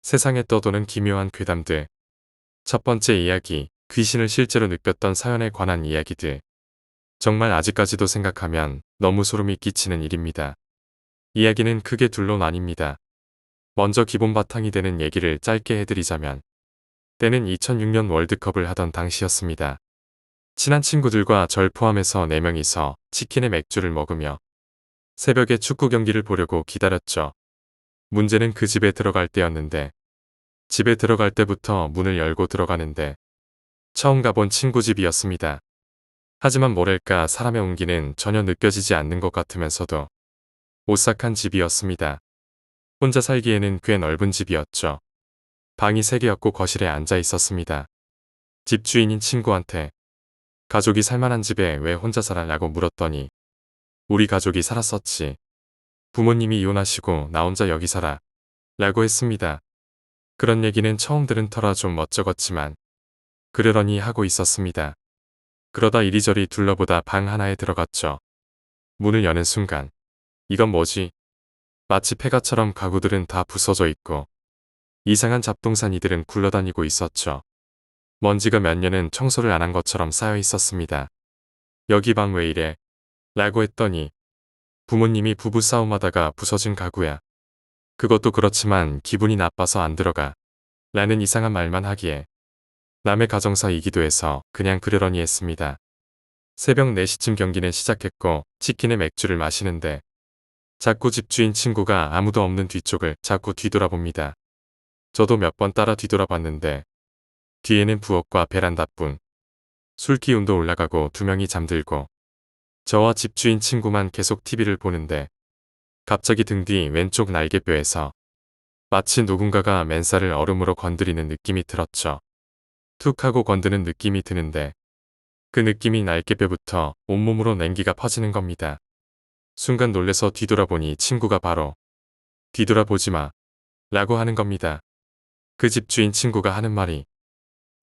세상에 떠도는 기묘한 괴담들. 첫 번째 이야기, 귀신을 실제로 느꼈던 사연에 관한 이야기들. 정말 아직까지도 생각하면 너무 소름이 끼치는 일입니다. 이야기는 크게 둘로 나뉩니다. 먼저 기본 바탕이 되는 얘기를 짧게 해드리자면, 때는 2006년 월드컵을 하던 당시였습니다. 친한 친구들과 절 포함해서 4명이서 치킨에 맥주를 먹으며 새벽에 축구 경기를 보려고 기다렸죠. 문제는 그 집에 들어갈 때였는데, 집에 들어갈 때부터 문을 열고 들어가는데 처음 가본 친구 집이었습니다. 하지만 뭐랄까 사람의 온기는 전혀 느껴지지 않는 것 같으면서도 오싹한 집이었습니다. 혼자 살기에는 꽤 넓은 집이었죠. 방이 3개였고 거실에 앉아 있었습니다. 집주인인 친구한테 가족이 살만한 집에 왜 혼자 살아라고 물었더니 우리 가족이 살았었지. 부모님이 이혼하시고 나 혼자 여기 살아 라고 했습니다. 그런 얘기는 처음 들은 터라 좀 멋쩍었지만 그러려니 하고 있었습니다. 그러다 이리저리 둘러보다 방 하나에 들어갔죠. 문을 여는 순간 이건 뭐지? 마치 폐가처럼 가구들은 다 부서져 있고 이상한 잡동사니들은 굴러다니고 있었죠. 먼지가 몇 년은 청소를 안 한 것처럼 쌓여 있었습니다. 여기 방 왜 이래? 라고 했더니 부모님이 부부싸움하다가 부서진 가구야. 그것도 그렇지만 기분이 나빠서 안 들어가. 라는 이상한 말만 하기에 남의 가정사이기도 해서 그냥 그러려니 했습니다. 새벽 4시쯤 경기는 시작했고 치킨에 맥주를 마시는데 자꾸 집주인 친구가 아무도 없는 뒤쪽을 자꾸 뒤돌아봅니다. 저도 몇 번 따라 뒤돌아봤는데 뒤에는 부엌과 베란다뿐. 술 기운도 올라가고 2명이 잠들고 저와 집주인 친구만 계속 TV를 보는데 갑자기 등 뒤 왼쪽 날개뼈에서 마치 누군가가 맨살을 얼음으로 건드리는 느낌이 들었죠. 툭 하고 건드는 느낌이 드는데 그 느낌이 날개뼈부터 온몸으로 냉기가 퍼지는 겁니다. 순간 놀래서 뒤돌아보니 친구가 바로 뒤돌아보지 마 라고 하는 겁니다. 그 집주인 친구가 하는 말이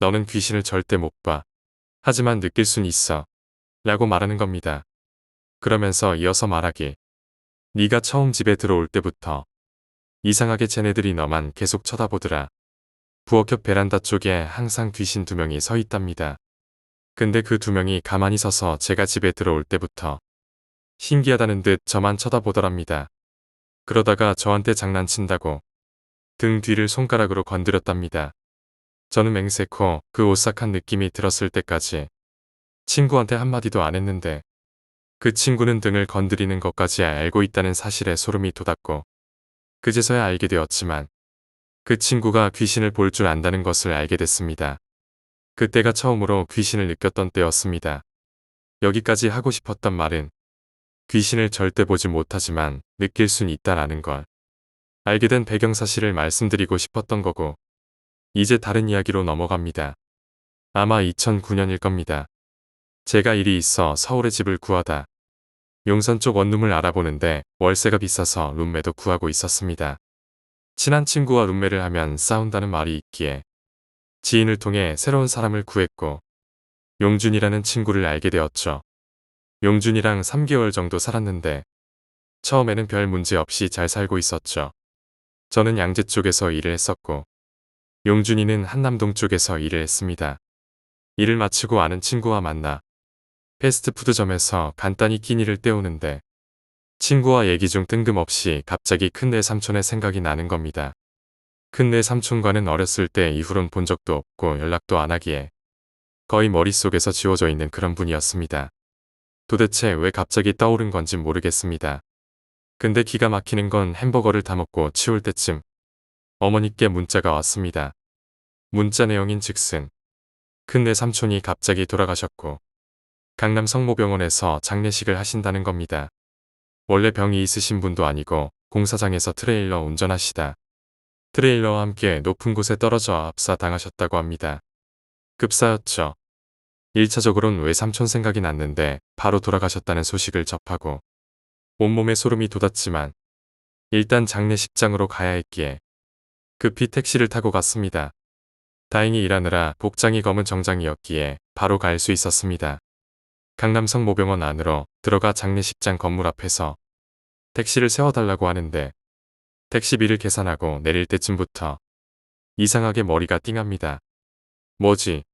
너는 귀신을 절대 못 봐. 하지만 느낄 순 있어 라고 말하는 겁니다. 그러면서 이어서 말하길 네가 처음 집에 들어올 때부터 이상하게 쟤네들이 너만 계속 쳐다보더라. 부엌 옆 베란다 쪽에 항상 귀신 2명이 서 있답니다. 근데 그 2명이 가만히 서서 제가 집에 들어올 때부터 신기하다는 듯 저만 쳐다보더랍니다. 그러다가 저한테 장난친다고 등 뒤를 손가락으로 건드렸답니다. 저는 맹세코 그 오싹한 느낌이 들었을 때까지 친구한테 한마디도 안 했는데 그 친구는 등을 건드리는 것까지 알고 있다는 사실에 소름이 돋았고 그제서야 알게 되었지만 그 친구가 귀신을 볼 줄 안다는 것을 알게 됐습니다. 그때가 처음으로 귀신을 느꼈던 때였습니다. 여기까지 하고 싶었던 말은 귀신을 절대 보지 못하지만 느낄 순 있다라는 걸 알게 된 배경사실을 말씀드리고 싶었던 거고 이제 다른 이야기로 넘어갑니다. 아마 2009년일 겁니다. 제가 일이 있어 서울에 집을 구하다 용산 쪽 원룸을 알아보는데 월세가 비싸서 룸메도 구하고 있었습니다. 친한 친구와 룸메를 하면 싸운다는 말이 있기에 지인을 통해 새로운 사람을 구했고 용준이라는 친구를 알게 되었죠. 용준이랑 3개월 정도 살았는데 처음에는 별 문제 없이 잘 살고 있었죠. 저는 양재 쪽에서 일을 했었고 용준이는 한남동 쪽에서 일을 했습니다. 일을 마치고 아는 친구와 만나 패스트푸드점에서 간단히 끼니를 때우는데 친구와 얘기 중 뜬금없이 갑자기 큰내 삼촌의 생각이 나는 겁니다. 큰내 삼촌과는 어렸을 때 이후론 본 적도 없고 연락도 안 하기에 거의 머릿속에서 지워져 있는 그런 분이었습니다. 도대체 왜 갑자기 떠오른 건지 모르겠습니다. 근데 기가 막히는 건 햄버거를 다 먹고 치울 때쯤 어머니께 문자가 왔습니다. 문자 내용인 즉슨 큰내 삼촌이 갑자기 돌아가셨고 강남 성모병원에서 장례식을 하신다는 겁니다. 원래 병이 있으신 분도 아니고 공사장에서 트레일러 운전하시다 트레일러와 함께 높은 곳에 떨어져 압사 당하셨다고 합니다. 급사였죠. 1차적으로는 왜 삼촌 생각이 났는데 바로 돌아가셨다는 소식을 접하고 온몸에 소름이 돋았지만 일단 장례식장으로 가야 했기에 급히 택시를 타고 갔습니다. 다행히 일하느라 복장이 검은 정장이었기에 바로 갈 수 있었습니다. 강남 성모병원 안으로 들어가 장례식장 건물 앞에서 택시를 세워달라고 하는데 택시비를 계산하고 내릴 때쯤부터 이상하게 머리가 띵합니다. 뭐지?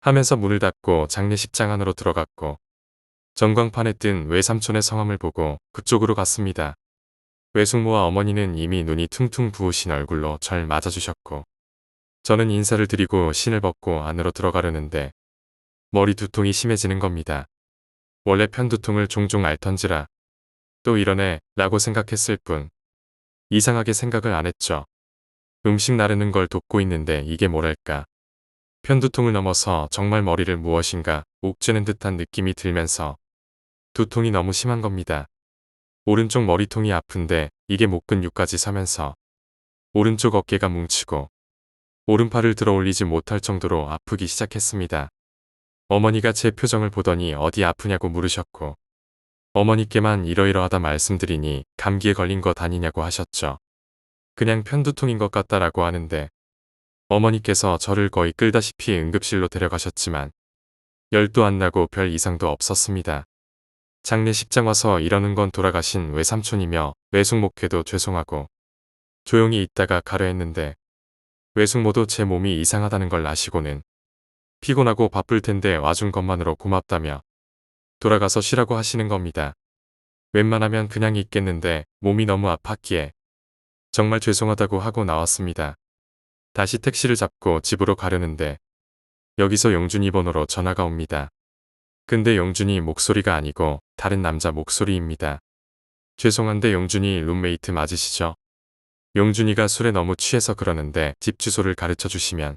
하면서 문을 닫고 장례식장 안으로 들어갔고 전광판에 뜬 외삼촌의 성함을 보고 그쪽으로 갔습니다. 외숙모와 어머니는 이미 눈이 퉁퉁 부으신 얼굴로 절 맞아주셨고 저는 인사를 드리고 신을 벗고 안으로 들어가려는데 머리 두통이 심해지는 겁니다. 원래 편두통을 종종 앓던지라 또 이러네 라고 생각했을 뿐 이상하게 생각을 안 했죠. 음식 나르는 걸 돕고 있는데 이게 뭐랄까. 편두통을 넘어서 정말 머리를 무엇인가 옥죄는 듯한 느낌이 들면서 두통이 너무 심한 겁니다. 오른쪽 머리통이 아픈데 이게 목근육까지 서면서 오른쪽 어깨가 뭉치고 오른팔을 들어 올리지 못할 정도로 아프기 시작했습니다. 어머니가 제 표정을 보더니 어디 아프냐고 물으셨고 어머니께만 이러이러하다 말씀드리니 감기에 걸린 것 아니냐고 하셨죠. 그냥 편두통인 것 같다라고 하는데 어머니께서 저를 거의 끌다시피 응급실로 데려가셨지만 열도 안 나고 별 이상도 없었습니다. 장례식장 와서 이러는 건 돌아가신 외삼촌이며 외숙모께도 죄송하고 조용히 있다가 가려 했는데 외숙모도 제 몸이 이상하다는 걸 아시고는 피곤하고 바쁠 텐데 와준 것만으로 고맙다며 돌아가서 쉬라고 하시는 겁니다. 웬만하면 그냥 있겠는데 몸이 너무 아팠기에 정말 죄송하다고 하고 나왔습니다. 다시 택시를 잡고 집으로 가려는데 여기서 영준이 번호로 전화가 옵니다. 근데 영준이 목소리가 아니고 다른 남자 목소리입니다. 죄송한데 영준이 룸메이트 맞으시죠? 영준이가 술에 너무 취해서 그러는데 집 주소를 가르쳐 주시면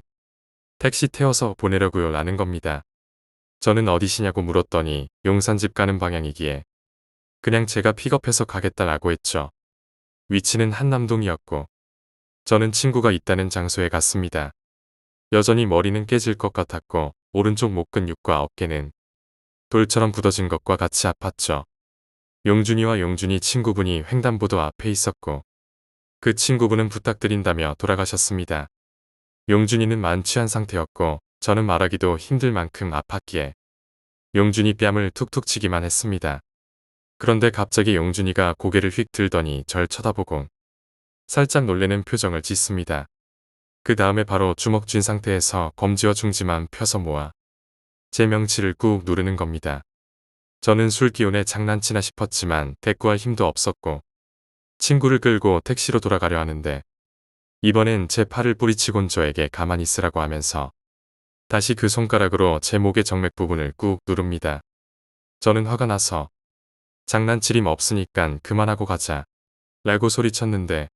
택시 태워서 보내려고요 라는 겁니다. 저는 어디시냐고 물었더니 용산집 가는 방향이기에 그냥 제가 픽업해서 가겠다라고 했죠. 위치는 한남동이었고 저는 친구가 있다는 장소에 갔습니다. 여전히 머리는 깨질 것 같았고 오른쪽 목근육과 어깨는 돌처럼 굳어진 것과 같이 아팠죠. 용준이와 용준이 친구분이 횡단보도 앞에 있었고 그 친구분은 부탁드린다며 돌아가셨습니다. 용준이는 만취한 상태였고 저는 말하기도 힘들 만큼 아팠기에 용준이 뺨을 툭툭 치기만 했습니다. 그런데 갑자기 용준이가 고개를 휙 들더니 절 쳐다보곤 살짝 놀래는 표정을 짓습니다. 그 다음에 바로 주먹 쥔 상태에서 검지와 중지만 펴서 모아 제 명치를 꾹 누르는 겁니다. 저는 술 기운에 장난치나 싶었지만 대꾸할 힘도 없었고 친구를 끌고 택시로 돌아가려 하는데 이번엔 제 팔을 뿌리치곤 저에게 가만히 있으라고 하면서 다시 그 손가락으로 제 목의 정맥 부분을 꾹 누릅니다. 저는 화가 나서 장난칠 힘 없으니깐 그만하고 가자 라고 소리쳤는데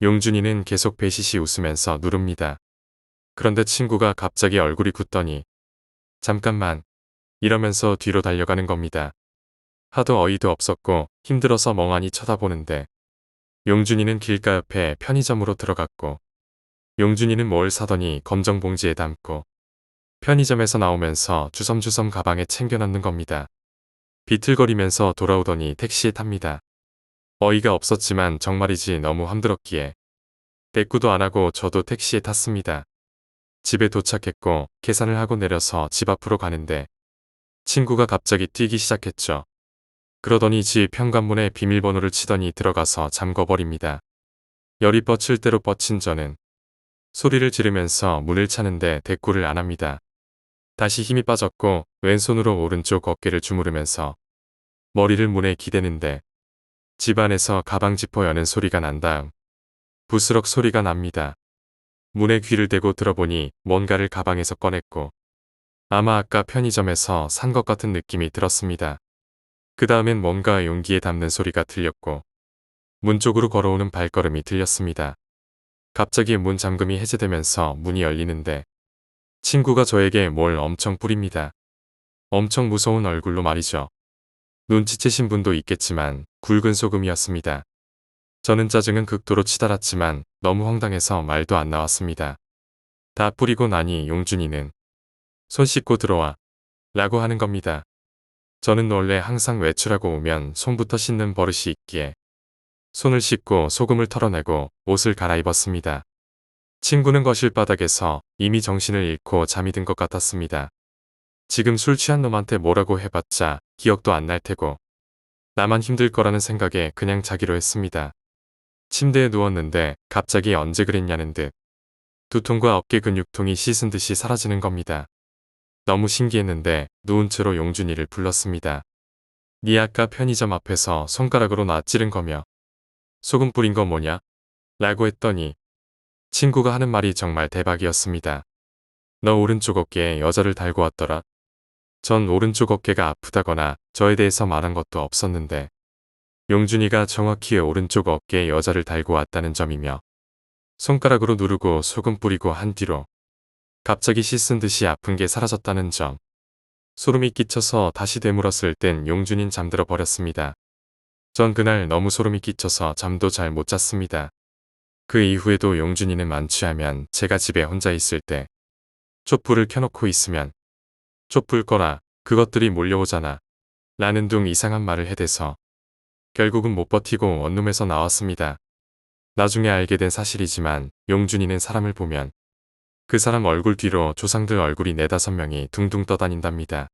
용준이는 계속 배시시 웃으면서 누릅니다. 그런데 친구가 갑자기 얼굴이 굳더니 잠깐만 이러면서 뒤로 달려가는 겁니다. 하도 어이도 없었고 힘들어서 멍하니 쳐다보는데 용준이는 길가 옆에 편의점으로 들어갔고 용준이는 뭘 사더니 검정 봉지에 담고 편의점에서 나오면서 주섬주섬 가방에 챙겨 넣는 겁니다. 비틀거리면서 돌아오더니 택시에 탑니다. 어이가 없었지만 정말이지 너무 힘들었기에 대꾸도 안 하고 저도 택시에 탔습니다. 집에 도착했고 계산을 하고 내려서 집 앞으로 가는데 친구가 갑자기 뛰기 시작했죠. 그러더니 집 현관문에 비밀번호를 치더니 들어가서 잠궈버립니다. 열이 뻗칠 대로 뻗친 저는 소리를 지르면서 문을 차는데 대꾸를 안 합니다. 다시 힘이 빠졌고 왼손으로 오른쪽 어깨를 주무르면서 머리를 문에 기대는데 집 안에서 가방 지퍼 여는 소리가 난 다음 부스럭 소리가 납니다. 문에 귀를 대고 들어보니 뭔가를 가방에서 꺼냈고 아마 아까 편의점에서 산 것 같은 느낌이 들었습니다. 그 다음엔 뭔가 용기에 담는 소리가 들렸고 문 쪽으로 걸어오는 발걸음이 들렸습니다. 갑자기 문 잠금이 해제되면서 문이 열리는데 친구가 저에게 뭘 엄청 뿌립니다. 엄청 무서운 얼굴로 말이죠. 눈치채신 분도 있겠지만 굵은 소금이었습니다. 저는 짜증은 극도로 치달았지만 너무 황당해서 말도 안 나왔습니다. 다 뿌리고 나니 용준이는 손 씻고 들어와 라고 하는 겁니다. 저는 원래 항상 외출하고 오면 손부터 씻는 버릇이 있기에 손을 씻고 소금을 털어내고 옷을 갈아입었습니다. 친구는 거실 바닥에서 이미 정신을 잃고 잠이 든 것 같았습니다. 지금 술 취한 놈한테 뭐라고 해봤자 기억도 안 날 테고 나만 힘들 거라는 생각에 그냥 자기로 했습니다. 침대에 누웠는데 갑자기 언제 그랬냐는 듯 두통과 어깨 근육통이 씻은 듯이 사라지는 겁니다. 너무 신기했는데 누운 채로 용준이를 불렀습니다. 네 아까 편의점 앞에서 손가락으로 나 찌른 거며 소금 뿌린 거 뭐냐? 라고 했더니 친구가 하는 말이 정말 대박이었습니다. 너 오른쪽 어깨에 여자를 달고 왔더라. 전 오른쪽 어깨가 아프다거나 저에 대해서 말한 것도 없었는데 용준이가 정확히 오른쪽 어깨에 여자를 달고 왔다는 점이며 손가락으로 누르고 소금 뿌리고 한 뒤로 갑자기 씻은 듯이 아픈 게 사라졌다는 점. 소름이 끼쳐서 다시 되물었을 땐 용준이는 잠들어 버렸습니다. 전 그날 너무 소름이 끼쳐서 잠도 잘 못 잤습니다. 그 이후에도 용준이는 만취하면 제가 집에 혼자 있을 때 촛불을 켜놓고 있으면 촛불 꺼라, 그것들이 몰려오잖아 라는 둥 이상한 말을 해대서 결국은 못 버티고 원룸에서 나왔습니다. 나중에 알게 된 사실이지만 용준이는 사람을 보면 그 사람 얼굴 뒤로 조상들 얼굴이 4~5명이 둥둥 떠다닌답니다.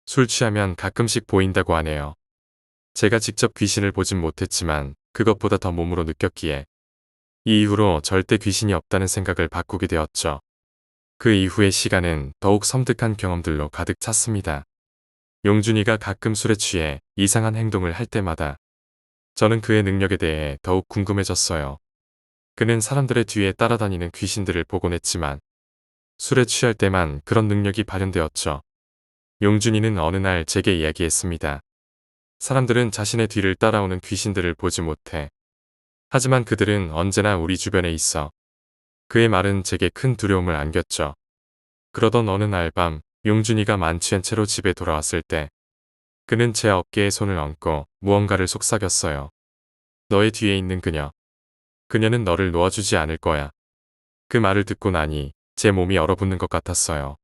술 취하면 가끔씩 보인다고 하네요. 제가 직접 귀신을 보진 못했지만 그것보다 더 몸으로 느꼈기에 이 이후로 절대 귀신이 없다는 생각을 바꾸게 되었죠. 그 이후의 시간은 더욱 섬뜩한 경험들로 가득 찼습니다. 용준이가 가끔 술에 취해 이상한 행동을 할 때마다 저는 그의 능력에 대해 더욱 궁금해졌어요. 그는 사람들의 뒤에 따라다니는 귀신들을 보곤 했지만 술에 취할 때만 그런 능력이 발현되었죠. 용준이는 어느 날 제게 이야기했습니다. 사람들은 자신의 뒤를 따라오는 귀신들을 보지 못해. 하지만 그들은 언제나 우리 주변에 있어. 그의 말은 제게 큰 두려움을 안겼죠. 그러던 어느 날 밤 용준이가 만취한 채로 집에 돌아왔을 때 그는 제 어깨에 손을 얹고 무언가를 속삭였어요. 너의 뒤에 있는 그녀. 그녀는 너를 놓아주지 않을 거야. 그 말을 듣고 나니 제 몸이 얼어붙는 것 같았어요.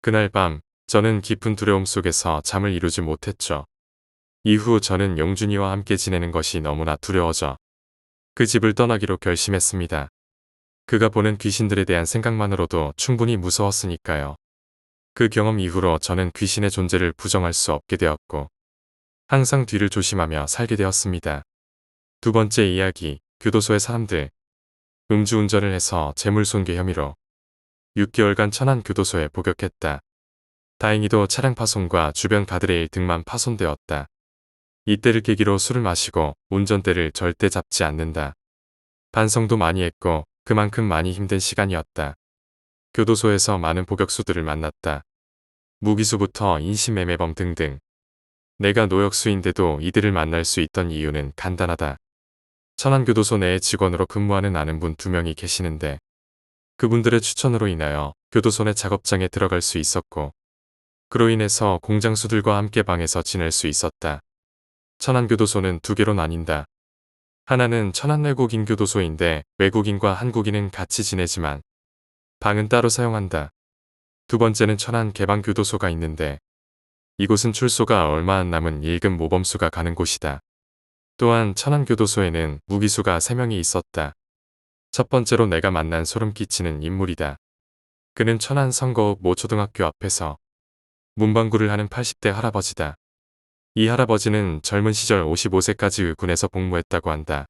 그날 밤 저는 깊은 두려움 속에서 잠을 이루지 못했죠. 이후 저는 용준이와 함께 지내는 것이 너무나 두려워져 그 집을 떠나기로 결심했습니다. 그가 보는 귀신들에 대한 생각만으로도 충분히 무서웠으니까요. 그 경험 이후로 저는 귀신의 존재를 부정할 수 없게 되었고 항상 뒤를 조심하며 살게 되었습니다. 두 번째 이야기, 교도소의 사람들. 음주운전을 해서 재물손괴 혐의로 6개월간 천안교도소에 복역했다. 다행히도 차량 파손과 주변 가드레일 등만 파손되었다. 이때를 계기로 술을 마시고 운전대를 절대 잡지 않는다. 반성도 많이 했고 그만큼 많이 힘든 시간이었다. 교도소에서 많은 복역수들을 만났다. 무기수부터 인신매매범 등등. 내가 노역수인데도 이들을 만날 수 있던 이유는 간단하다. 천안교도소 내에 직원으로 근무하는 아는 분 2명이 계시는데 그분들의 추천으로 인하여 교도소 내 작업장에 들어갈 수 있었고 그로 인해서 공장수들과 함께 방에서 지낼 수 있었다. 천안교도소는 2개로 나뉜다. 하나는 천안 외국인 교도소인데 외국인과 한국인은 같이 지내지만 방은 따로 사용한다. 두 번째는 천안 개방교도소가 있는데 이곳은 출소가 얼마 안 남은 1급 모범수가 가는 곳이다. 또한 천안교도소에는 무기수가 3명이 있었다. 첫 번째로 내가 만난 소름 끼치는 인물이다. 그는 천안 성거읍 모초등학교 앞에서 문방구를 하는 80대 할아버지다. 이 할아버지는 젊은 시절 55세까지 군에서 복무했다고 한다.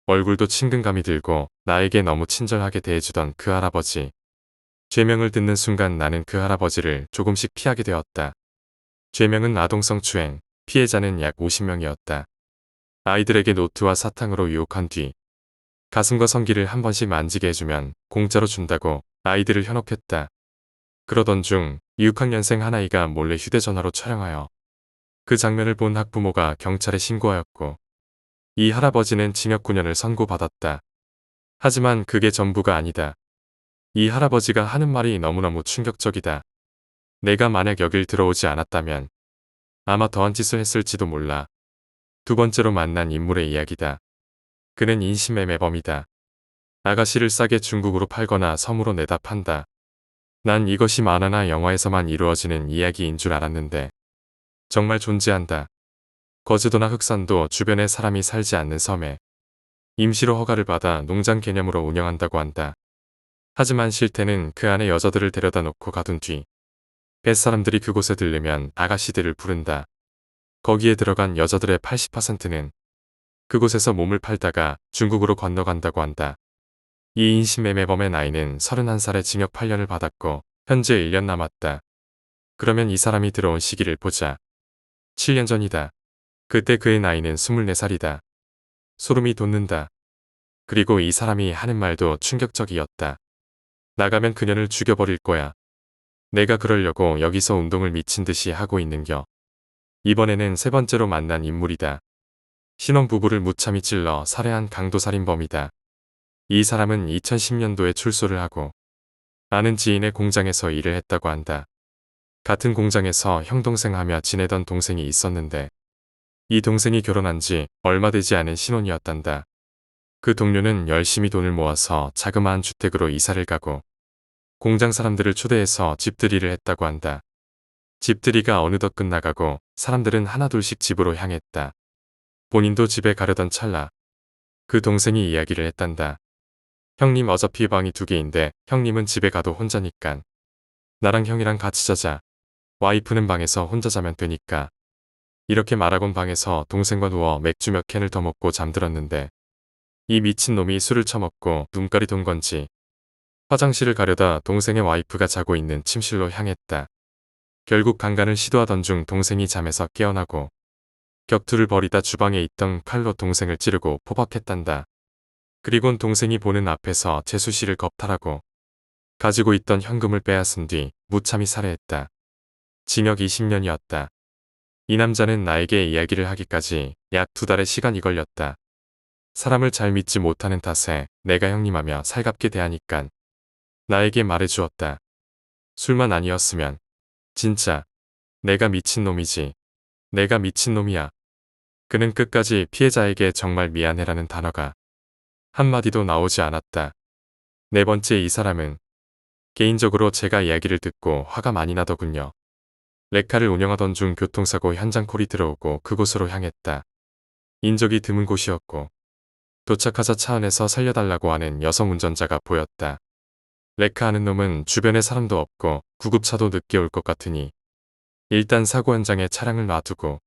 얼굴도 친근감이 들고 나에게 너무 친절하게 대해주던 그 할아버지. 죄명을 듣는 순간 나는 그 할아버지를 조금씩 피하게 되었다. 죄명은 아동성추행, 피해자는 약 50명이었다. 아이들에게 노트와 사탕으로 유혹한 뒤 가슴과 성기를 한 번씩 만지게 해주면 공짜로 준다고 아이들을 현혹했다. 그러던 중 6학년생 한 아이가 몰래 휴대전화로 촬영하여 그 장면을 본 학부모가 경찰에 신고하였고 이 할아버지는 징역 9년을 선고받았다. 하지만 그게 전부가 아니다. 이 할아버지가 하는 말이 너무너무 충격적이다. 내가 만약 여길 들어오지 않았다면 아마 더한 짓을 했을지도 몰라. 두 번째로 만난 인물의 이야기다. 그는 인신매매범이다. 아가씨를 싸게 중국으로 팔거나 섬으로 내다 판다. 난 이것이 만화나 영화에서만 이루어지는 이야기인 줄 알았는데 정말 존재한다. 거제도나 흑산도 주변에 사람이 살지 않는 섬에 임시로 허가를 받아 농장 개념으로 운영한다고 한다. 하지만 실태는 그 안에 여자들을 데려다 놓고 가둔 뒤 뱃사람들이 그곳에 들르면 아가씨들을 부른다. 거기에 들어간 여자들의 80%는 그곳에서 몸을 팔다가 중국으로 건너간다고 한다. 이 인신매매범의 나이는 31살에 징역 8년을 받았고 현재 1년 남았다. 그러면 이 사람이 들어온 시기를 보자. 7년 전이다. 그때 그의 나이는 24살이다. 소름이 돋는다. 그리고 이 사람이 하는 말도 충격적이었다. 나가면 그녀를 죽여버릴 거야. 내가 그러려고 여기서 운동을 미친 듯이 하고 있는겨. 이번에는 세 번째로 만난 인물이다. 신혼부부를 무참히 찔러 살해한 강도살인범이다. 이 사람은 2010년도에 출소를 하고 아는 지인의 공장에서 일을 했다고 한다. 같은 공장에서 형동생 하며 지내던 동생이 있었는데 이 동생이 결혼한 지 얼마 되지 않은 신혼이었단다. 그 동료는 열심히 돈을 모아서 자그마한 주택으로 이사를 가고 공장 사람들을 초대해서 집들이를 했다고 한다. 집들이가 어느덧 끝나가고 사람들은 하나둘씩 집으로 향했다. 본인도 집에 가려던 찰나 그 동생이 이야기를 했단다. 형님 어차피 방이 2개인데 형님은 집에 가도 혼자니깐 나랑 형이랑 같이 자자. 와이프는 방에서 혼자 자면 되니까. 이렇게 말하곤 방에서 동생과 누워 맥주 몇 캔을 더 먹고 잠들었는데 이 미친놈이 술을 처먹고 눈깔이 돈 건지 화장실을 가려다 동생의 와이프가 자고 있는 침실로 향했다. 결국 강간을 시도하던 중 동생이 잠에서 깨어나고 격투를 벌이다 주방에 있던 칼로 동생을 찌르고 포박했단다. 그리곤 동생이 보는 앞에서 재수씨를 겁탈하고 가지고 있던 현금을 빼앗은 뒤 무참히 살해했다. 징역 20년이었다. 이 남자는 나에게 이야기를 하기까지 약 2달의 시간이 걸렸다. 사람을 잘 믿지 못하는 탓에 내가 형님하며 살갑게 대하니깐 나에게 말해주었다. 술만 아니었으면 진짜 내가 미친놈이지. 내가 미친놈이야. 그는 끝까지 피해자에게 정말 미안해라는 단어가 한마디도 나오지 않았다. 네 번째 이 사람은 개인적으로 제가 이야기를 듣고 화가 많이 나더군요. 레카를 운영하던 중 교통사고 현장 콜이 들어오고 그곳으로 향했다. 인적이 드문 곳이었고 도착하자 차 안에서 살려달라고 하는 여성 운전자가 보였다. 레카 하는 놈은 주변에 사람도 없고 구급차도 늦게 올 것 같으니 일단 사고 현장에 차량을 놔두고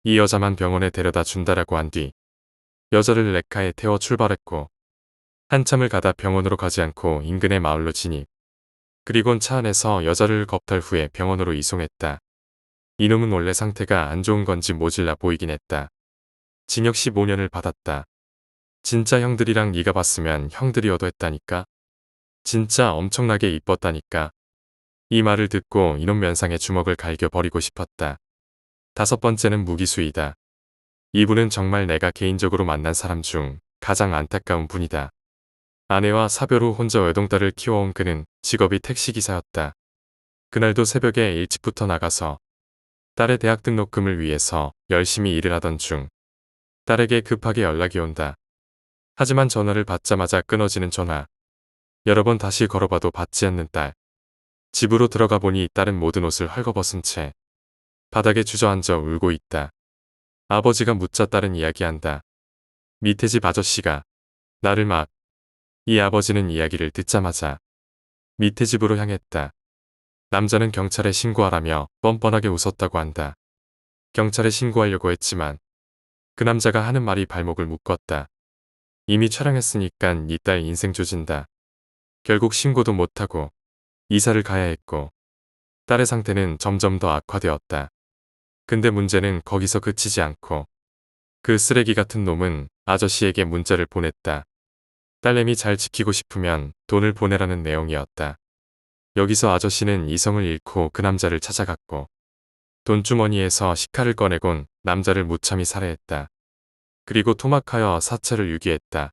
이 여자만 병원에 데려다 준다라고 한 뒤 여자를 레카에 태워 출발했고 한참을 가다 병원으로 가지 않고 인근의 마을로 진입. 그리곤 차 안에서 여자를 겁탈 후에 병원으로 이송했다. 이놈은 원래 상태가 안 좋은 건지 모질라 보이긴 했다. 징역 15년을 받았다. 진짜 형들이랑 네가 봤으면 형들이어도 했다니까. 진짜 엄청나게 이뻤다니까. 이 말을 듣고 이놈 면상에 주먹을 갈겨버리고 싶었다. 5번째는 무기수이다. 이분은 정말 내가 개인적으로 만난 사람 중 가장 안타까운 분이다. 아내와 사별 후 혼자 외동딸을 키워온 그는 직업이 택시기사였다. 그날도 새벽에 일찍부터 나가서 딸의 대학 등록금을 위해서 열심히 일을 하던 중 딸에게 급하게 연락이 온다. 하지만 전화를 받자마자 끊어지는 전화. 여러 번 다시 걸어봐도 받지 않는 딸. 집으로 들어가 보니 딸은 모든 옷을 헐거벗은 채 바닥에 주저앉아 울고 있다. 아버지가 묻자 딸은 이야기한다. 밑에 집 아저씨가 나를 막. 이 아버지는 이야기를 듣자마자 밑에 집으로 향했다. 남자는 경찰에 신고하라며 뻔뻔하게 웃었다고 한다. 경찰에 신고하려고 했지만 그 남자가 하는 말이 발목을 묶었다. 이미 촬영했으니깐 네 딸 인생 조진다. 결국 신고도 못하고 이사를 가야 했고 딸의 상태는 점점 더 악화되었다. 근데 문제는 거기서 그치지 않고 그 쓰레기 같은 놈은 아저씨에게 문자를 보냈다. 딸내미 잘 지키고 싶으면 돈을 보내라는 내용이었다. 여기서 아저씨는 이성을 잃고 그 남자를 찾아갔고 돈주머니에서 식칼을 꺼내곤 남자를 무참히 살해했다. 그리고 토막하여 사체를 유기했다.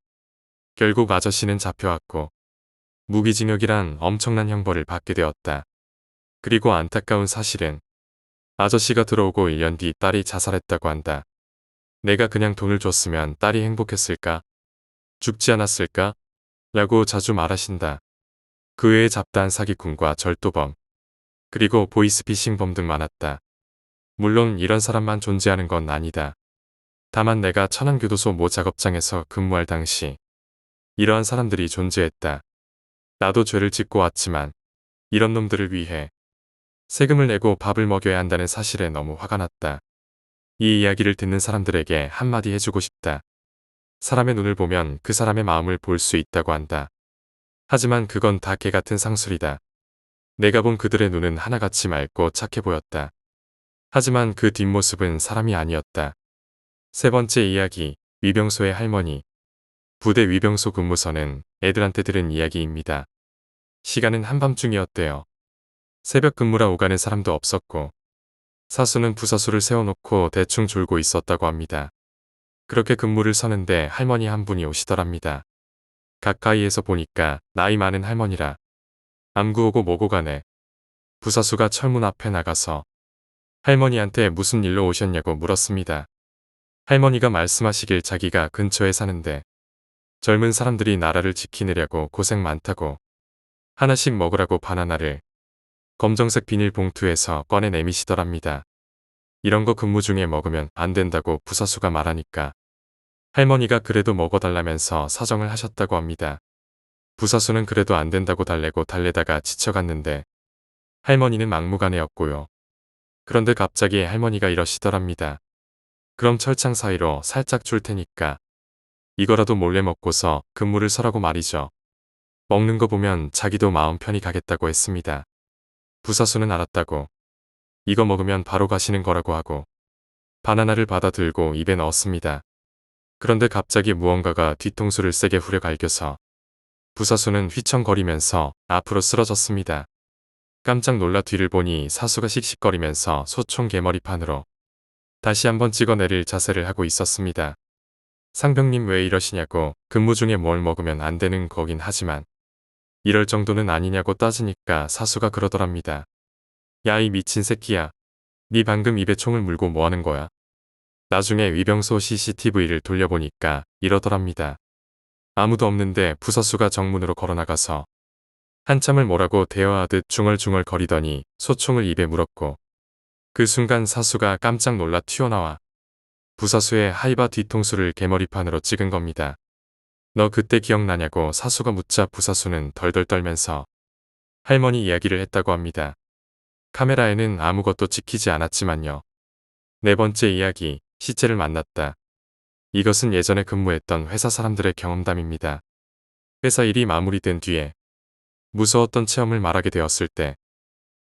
결국 아저씨는 잡혀왔고 무기징역이란 엄청난 형벌을 받게 되었다. 그리고 안타까운 사실은 아저씨가 들어오고 1년 뒤 딸이 자살했다고 한다. 내가 그냥 돈을 줬으면 딸이 행복했을까? 죽지 않았을까? 라고 자주 말하신다. 그 외에 잡다한 사기꾼과 절도범, 그리고 보이스피싱범 등 많았다. 물론 이런 사람만 존재하는 건 아니다. 다만 내가 천안교도소 모 작업장에서 근무할 당시 이러한 사람들이 존재했다. 나도 죄를 짓고 왔지만 이런 놈들을 위해 세금을 내고 밥을 먹여야 한다는 사실에 너무 화가 났다. 이 이야기를 듣는 사람들에게 한마디 해주고 싶다. 사람의 눈을 보면 그 사람의 마음을 볼 수 있다고 한다. 하지만 그건 다 개같은 상술이다. 내가 본 그들의 눈은 하나같이 맑고 착해 보였다. 하지만 그 뒷모습은 사람이 아니었다. 세 번째 이야기, 위병소의 할머니. 부대 위병소 근무서는 애들한테 들은 이야기입니다. 시간은 한밤중이었대요. 새벽 근무라 오가는 사람도 없었고 사수는 부사수를 세워놓고 대충 졸고 있었다고 합니다. 그렇게 근무를 서는데 할머니 한 분이 오시더랍니다. 가까이에서 보니까 나이 많은 할머니라. 암구 오고 뭐고 가네. 부사수가 철문 앞에 나가서 할머니한테 무슨 일로 오셨냐고 물었습니다. 할머니가 말씀하시길 자기가 근처에 사는데 젊은 사람들이 나라를 지키느냐고 고생 많다고 하나씩 먹으라고 바나나를 검정색 비닐봉투에서 꺼내 내미시더랍니다. 이런 거 근무 중에 먹으면 안 된다고 부사수가 말하니까 할머니가 그래도 먹어달라면서 사정을 하셨다고 합니다. 부사수는 그래도 안 된다고 달래고 달래다가 지쳐갔는데 할머니는 막무가내였고요. 그런데 갑자기 할머니가 이러시더랍니다. 그럼 철창 사이로 살짝 줄 테니까 이거라도 몰래 먹고서 근무를 서라고 말이죠. 먹는 거 보면 자기도 마음 편히 가겠다고 했습니다. 부사수는 알았다고. 이거 먹으면 바로 가시는 거라고 하고 바나나를 받아 들고 입에 넣었습니다. 그런데 갑자기 무언가가 뒤통수를 세게 후려 갈겨서 부사수는 휘청거리면서 앞으로 쓰러졌습니다. 깜짝 놀라 뒤를 보니 사수가 씩씩거리면서 소총 개머리판으로 다시 한번 찍어내릴 자세를 하고 있었습니다. 상병님 왜 이러시냐고 근무 중에 뭘 먹으면 안 되는 거긴 하지만 이럴 정도는 아니냐고 따지니까 사수가 그러더랍니다. 야 이 미친 새끼야. 네 방금 입에 총을 물고 뭐하는 거야? 나중에 위병소 CCTV를 돌려보니까 이러더랍니다. 아무도 없는데 부사수가 정문으로 걸어나가서 한참을 뭐라고 대화하듯 중얼중얼 거리더니 소총을 입에 물었고 그 순간 사수가 깜짝 놀라 튀어나와 부사수의 하이바 뒤통수를 개머리판으로 찍은 겁니다. 너 그때 기억나냐고 사수가 묻자 부사수는 덜덜 떨면서 할머니 이야기를 했다고 합니다. 카메라에는 아무것도 찍히지 않았지만요. 네 번째 이야기, 시체를 만났다. 이것은 예전에 근무했던 회사 사람들의 경험담입니다. 회사 일이 마무리된 뒤에 무서웠던 체험을 말하게 되었을 때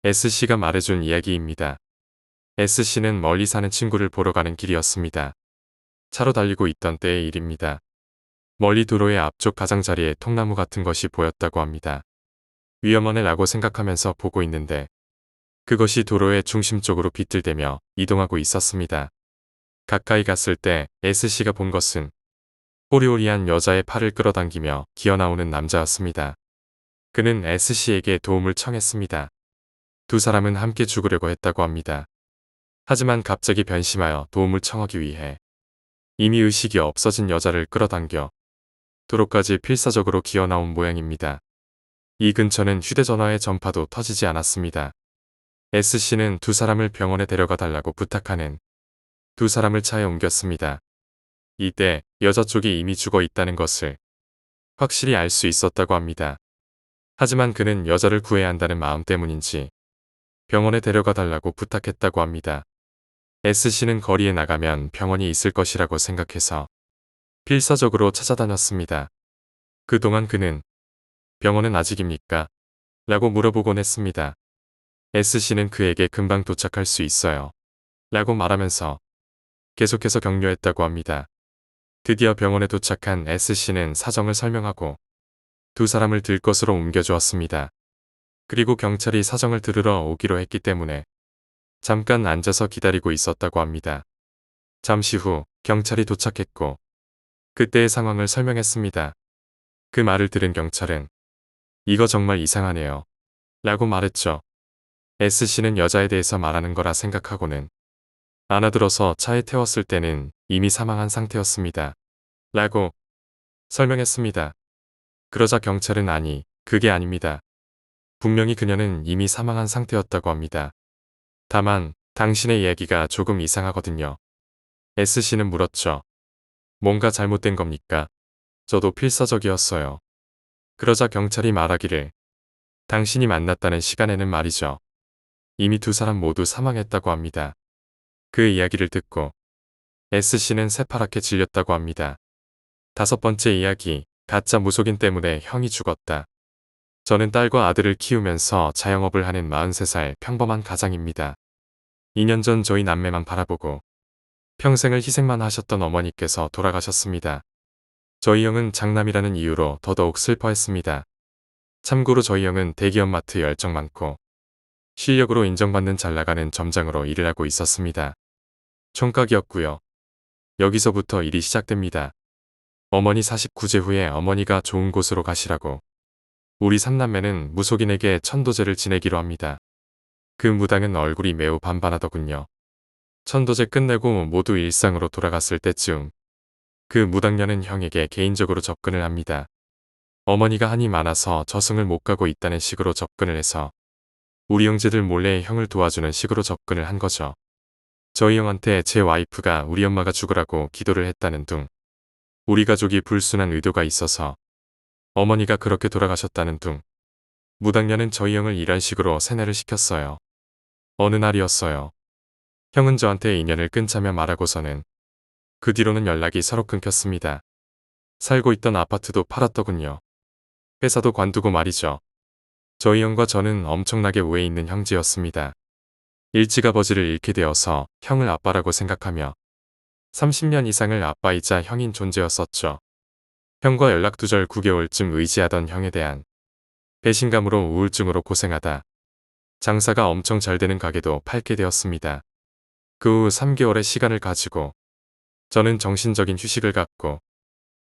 S씨가 말해준 이야기입니다. S씨는 멀리 사는 친구를 보러 가는 길이었습니다. 차로 달리고 있던 때의 일입니다. 멀리 도로의 앞쪽 가장자리에 통나무 같은 것이 보였다고 합니다. 위험하네 라고 생각하면서 보고 있는데 그것이 도로의 중심 쪽으로 비틀대며 이동하고 있었습니다. 가까이 갔을 때 S씨가 본 것은 호리호리한 여자의 팔을 끌어당기며 기어나오는 남자였습니다. 그는 S씨에게 도움을 청했습니다. 두 사람은 함께 죽으려고 했다고 합니다. 하지만 갑자기 변심하여 도움을 청하기 위해 이미 의식이 없어진 여자를 끌어당겨 도로까지 필사적으로 기어나온 모양입니다. 이 근처는 휴대전화의 전파도 터지지 않았습니다. S씨는 두 사람을 병원에 데려가 달라고 부탁하는 두 사람을 차에 옮겼습니다. 이때 여자 쪽이 이미 죽어 있다는 것을 확실히 알 수 있었다고 합니다. 하지만 그는 여자를 구해야 한다는 마음 때문인지 병원에 데려가 달라고 부탁했다고 합니다. S씨는 거리에 나가면 병원이 있을 것이라고 생각해서 필사적으로 찾아다녔습니다. 그동안 그는 병원은 아직입니까? 라고 물어보곤 했습니다. S씨는 그에게 금방 도착할 수 있어요. 라고 말하면서 계속해서 격려했다고 합니다. 드디어 병원에 도착한 S씨는 사정을 설명하고 두 사람을 들것으로 옮겨주었습니다. 그리고 경찰이 사정을 들으러 오기로 했기 때문에 잠깐 앉아서 기다리고 있었다고 합니다. 잠시 후 경찰이 도착했고 그때의 상황을 설명했습니다. 그 말을 들은 경찰은 이거 정말 이상하네요. 라고 말했죠. S씨는 여자에 대해서 말하는 거라 생각하고는 안아들어서 차에 태웠을 때는 이미 사망한 상태였습니다. 라고 설명했습니다. 그러자 경찰은 아니, 그게 아닙니다. 분명히 그녀는 이미 사망한 상태였다고 합니다. 다만 당신의 이야기가 조금 이상하거든요. S씨는 물었죠. 뭔가 잘못된 겁니까? 저도 필사적이었어요. 그러자 경찰이 말하기를 당신이 만났다는 시간에는 말이죠. 이미 두 사람 모두 사망했다고 합니다. 그 이야기를 듣고 S씨는 새파랗게 질렸다고 합니다. 다섯 번째 이야기, 가짜 무속인 때문에 형이 죽었다. 저는 딸과 아들을 키우면서 자영업을 하는 43살 평범한 가장입니다. 2년 전 저희 남매만 바라보고 평생을 희생만 하셨던 어머니께서 돌아가셨습니다. 저희 형은 장남이라는 이유로 더더욱 슬퍼했습니다. 참고로 저희 형은 대기업 마트 열정 많고 실력으로 인정받는 잘나가는 점장으로 일을 하고 있었습니다. 총각이었고요. 여기서부터 일이 시작됩니다. 어머니 49제 후에 어머니가 좋은 곳으로 가시라고 우리 삼남매는 무속인에게 천도제를 지내기로 합니다. 그 무당은 얼굴이 매우 반반하더군요. 천도제 끝내고 모두 일상으로 돌아갔을 때쯤 그 무당녀는 형에게 개인적으로 접근을 합니다. 어머니가 한이 많아서 저승을 못 가고 있다는 식으로 접근을 해서 우리 형제들 몰래 형을 도와주는 식으로 접근을 한 거죠. 저희 형한테 제 와이프가 우리 엄마가 죽으라고 기도를 했다는 둥, 우리 가족이 불순한 의도가 있어서 어머니가 그렇게 돌아가셨다는 둥, 무당녀는 저희 형을 이런 식으로 세뇌를 시켰어요. 어느 날이었어요. 형은 저한테 인연을 끊자며 말하고서는 그 뒤로는 연락이 서로 끊겼습니다. 살고 있던 아파트도 팔았더군요. 회사도 관두고 말이죠. 저희 형과 저는 엄청나게 우애 있는 형제였습니다. 일찌감치를 잃게 되어서 형을 아빠라고 생각하며 30년 이상을 아빠이자 형인 존재였었죠. 형과 연락두절 9개월쯤 의지하던 형에 대한 배신감으로 우울증으로 고생하다 장사가 엄청 잘 되는 가게도 팔게 되었습니다. 그 후 3개월의 시간을 가지고 저는 정신적인 휴식을 갖고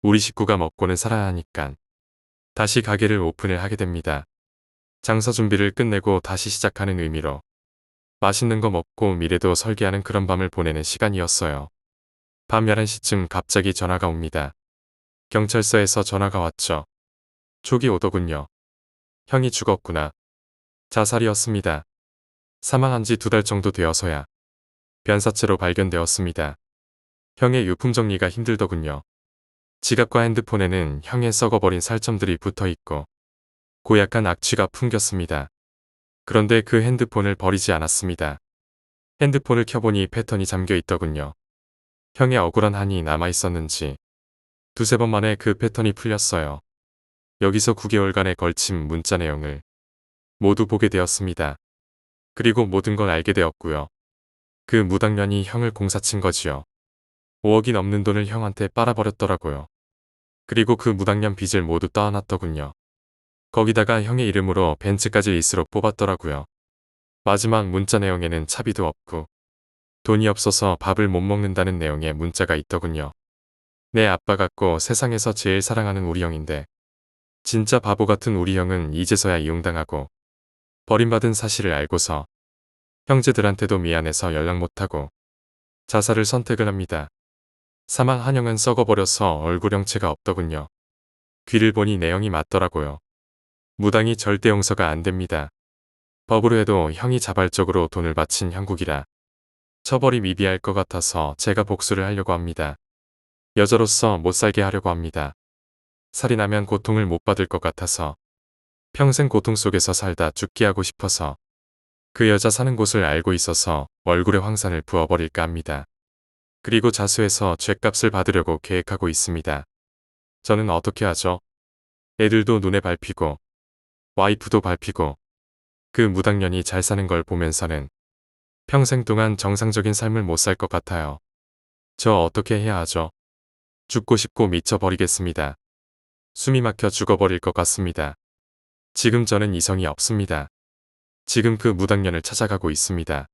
우리 식구가 먹고는 살아야 하니깐 다시 가게를 오픈을 하게 됩니다. 장사 준비를 끝내고 다시 시작하는 의미로 맛있는 거 먹고 미래도 설계하는 그런 밤을 보내는 시간이었어요. 밤 11시쯤 갑자기 전화가 옵니다. 경찰서에서 전화가 왔죠. 촉이 오더군요. 형이 죽었구나. 자살이었습니다. 사망한 지 2달 정도 되어서야 변사체로 발견되었습니다. 형의 유품 정리가 힘들더군요. 지갑과 핸드폰에는 형의 썩어버린 살점들이 붙어있고 고약한 악취가 풍겼습니다. 그런데 그 핸드폰을 버리지 않았습니다. 핸드폰을 켜보니 패턴이 잠겨있더군요. 형의 억울한 한이 남아있었는지 2~3번 만에 그 패턴이 풀렸어요. 여기서 9개월간에 걸친 문자 내용을 모두 보게 되었습니다. 그리고 모든 걸 알게 되었고요. 그 무당년이 형을 공사친 거지요. 5억이 넘는 돈을 형한테 빨아버렸더라고요. 그리고 그 무당년 빚을 모두 떠안았더군요. 거기다가 형의 이름으로 벤츠까지 리스로 뽑았더라고요. 마지막 문자 내용에는 차비도 없고 돈이 없어서 밥을 못 먹는다는 내용의 문자가 있더군요. 내 아빠 같고 세상에서 제일 사랑하는 우리 형인데 진짜 바보 같은 우리 형은 이제서야 이용당하고 버림받은 사실을 알고서 형제들한테도 미안해서 연락 못하고 자살을 선택을 합니다. 사망한 형은 썩어버려서 얼굴 형체가 없더군요. 귀를 보니 내용이 맞더라고요. 무당이 절대 용서가 안 됩니다. 법으로 해도 형이 자발적으로 돈을 바친 형국이라 처벌이 미비할 것 같아서 제가 복수를 하려고 합니다. 여자로서 못 살게 하려고 합니다. 살인하면 고통을 못 받을 것 같아서 평생 고통 속에서 살다 죽게 하고 싶어서 그 여자 사는 곳을 알고 있어서 얼굴에 황산을 부어버릴까 합니다. 그리고 자수해서 죗값을 받으려고 계획하고 있습니다. 저는 어떻게 하죠? 애들도 눈에 밟히고 와이프도 밟히고 그 무당년이 잘 사는 걸 보면서는 평생 동안 정상적인 삶을 못 살 것 같아요. 저 어떻게 해야 하죠? 죽고 싶고 미쳐버리겠습니다. 숨이 막혀 죽어버릴 것 같습니다. 지금 저는 이성이 없습니다. 지금 그 무당년을 찾아가고 있습니다.